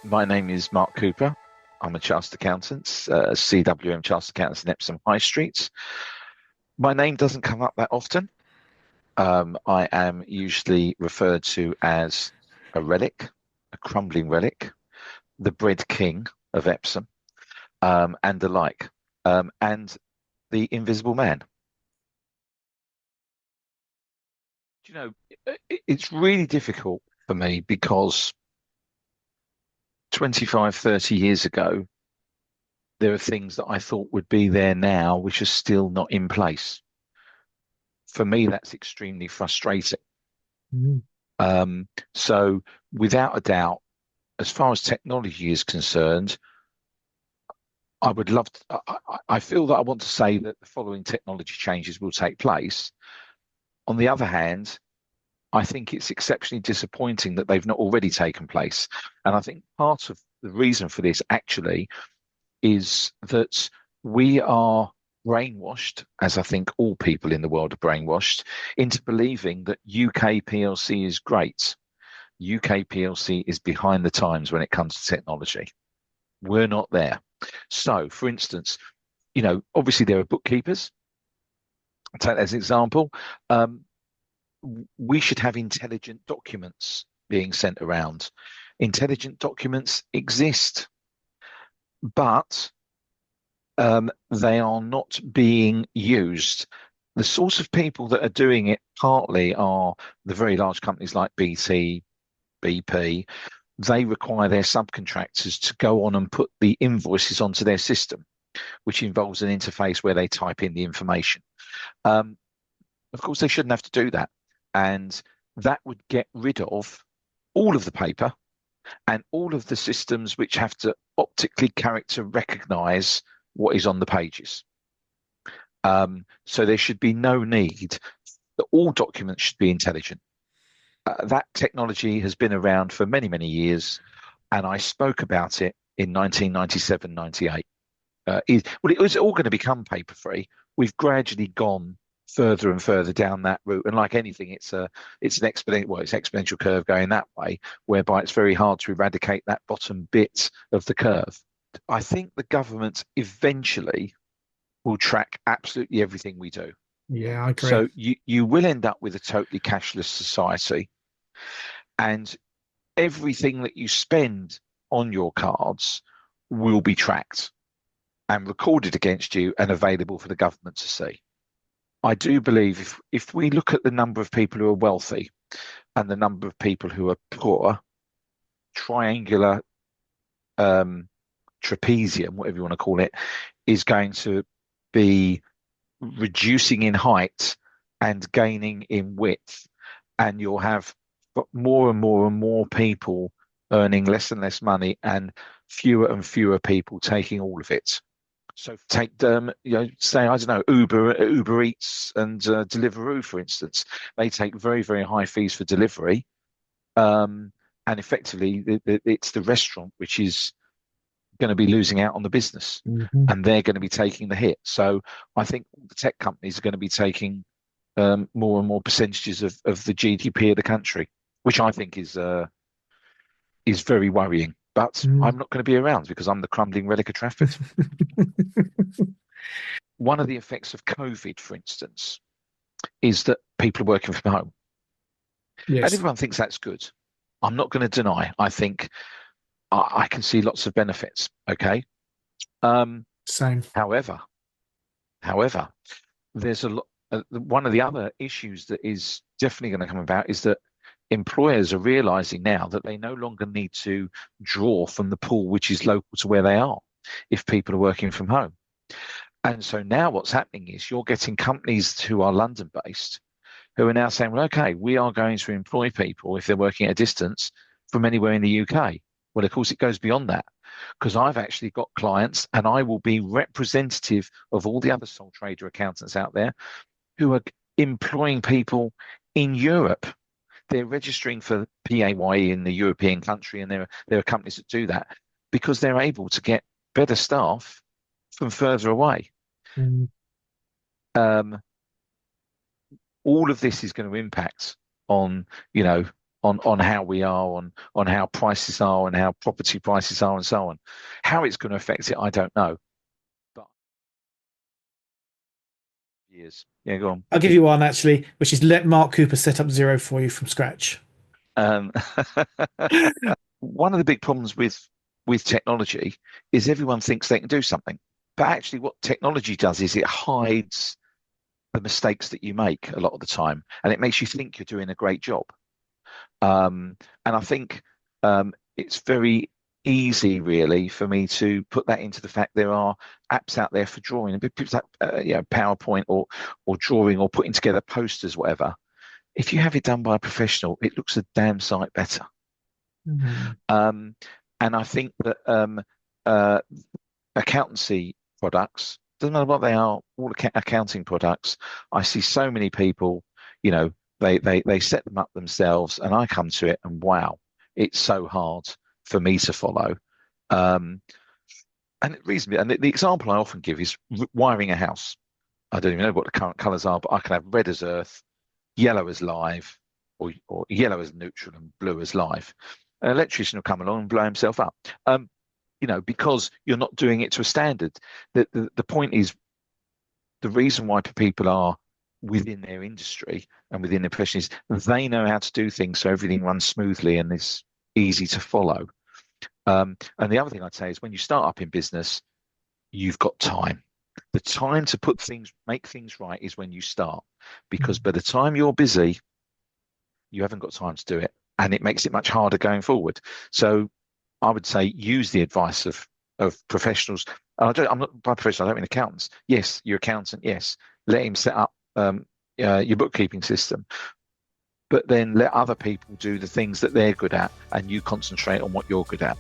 My name is Mark Cooper. I'm a chartered accountant, CWM Chartered Accountants in Epsom High Street. My name doesn't come up that often. I am usually referred to as a relic, a crumbling relic, the bread king of Epsom, and the like, and the invisible man. You know, it's really difficult for me because 25, 30 years ago, there are things that I thought would be there now, which are still not in place. For me, that's extremely frustrating. Mm. So, without a doubt, as far as technology is concerned, I would love to, I feel that I want to say that the following technology changes will take place. On the other hand, I think it's exceptionally disappointing that they've not already taken place. And I think part of the reason for this actually is that we are brainwashed, as I think all people in the world are brainwashed, into believing that UK PLC is great. UK PLC is behind the times when it comes to technology. We're not there. So, for instance, obviously there are bookkeepers. I'll take that as an example. Um, we should have intelligent documents being sent around. Intelligent documents exist, but they are not being used. The sorts of people that are doing it partly are the very large companies like BT, BP. They require their subcontractors to go on and put the invoices onto their system, which involves an interface where they type in the information. Um, of course, they shouldn't have to do that. And that would get rid of all of the paper and all of the systems which have to optically character recognize what is on the pages. So there should be no need that all documents should be intelligent. That technology has been around for many, many years, and I spoke about it in 1997, 98. It was all going to become paper free. We've gradually gone further and further down that route, and like anything, it's an exponential curve going that way, whereby it's very hard to eradicate that bottom bit of the curve. I think the government eventually will track absolutely everything we do. Yeah, I agree. So you will end up with a totally cashless society, and everything that you spend on your cards will be tracked and recorded against you and available for the government to see. I do believe if we look at the number of people who are wealthy and the number of people who are poor, triangular um, trapezium, whatever you want to call it, is going to be reducing in height and gaining in width. And you'll have more and more and more people earning less and less money and fewer and fewer people taking all of it. So take say I don't know Uber Eats and Deliveroo for instance. They take very very high fees for delivery, and effectively it's the restaurant which is going to be losing out on the business, Hmm. and they're going to be taking the hit. So I think the tech companies are going to be taking more and more percentages of the GDP of the country, which I think is very worrying. But Mm. I'm not going to be around because I'm the crumbling relic of Trafford. One of the effects of COVID, for instance, is that people are working from home. And Yes, everyone thinks that's good. I'm not going to deny. I think I can see lots of benefits. Okay. Um, same. however, however, there's a lot. One of the other issues that is definitely going to come about is that employers are realizing now that they no longer need to draw from the pool which is local to where they are if people are working from home. And so now what's happening is you're getting companies who are London based who are now saying, well, okay, we are going to employ people if they're working at a distance from anywhere in the UK. Well, of course, it goes beyond that because I've actually got clients and I will be representative of all the other sole trader accountants out there who are employing people in Europe. They're registering for PAYE in the European country, and there are companies that do that because they're able to get better staff from further away. Mm. Um, all of this is going to impact on, you know, on how we are, on how prices are, and how property prices are, and so on. How it's going to affect it, I don't know. But years, yeah, go on. I'll give you one actually, which is let Mark Cooper set up Xero for you from scratch. Um, one of the big problems with technology is everyone thinks they can do something, but actually, what technology does is it hides the mistakes that you make a lot of the time, and it makes you think you're doing a great job. And I think it's very easy, really, for me to put that into the fact there are apps out there for drawing, and people like PowerPoint or drawing or putting together posters, whatever. If you have it done by a professional, it looks a damn sight better. Mhm. And I think that uh, accountancy products, doesn't matter what they are, all accounting products, I see so many people, you know, they set them up themselves, and I come to it and wow, it's so hard for me to follow. Um, and the example I often give is wiring a house. I don't even know what the current colours are, but I can have red as earth, yellow as live, or yellow as neutral, and blue as live. An electrician will come along and blow himself up. Because you're not doing it to a standard. The point is, the reason why people are within their industry and within their profession is they know how to do things so everything runs smoothly and is easy to follow. And the other thing I'd say is when you start up in business, you've got time. The time to make things right is when you start, because by the time you're busy, you haven't got time to do it, and it makes it much harder going forward. So I would say use the advice of professionals. I'm not by professional, I don't mean accountants. Yes, your accountant, yes. Let him set up your bookkeeping system, but then let other people do the things that they're good at, and you concentrate on what you're good at.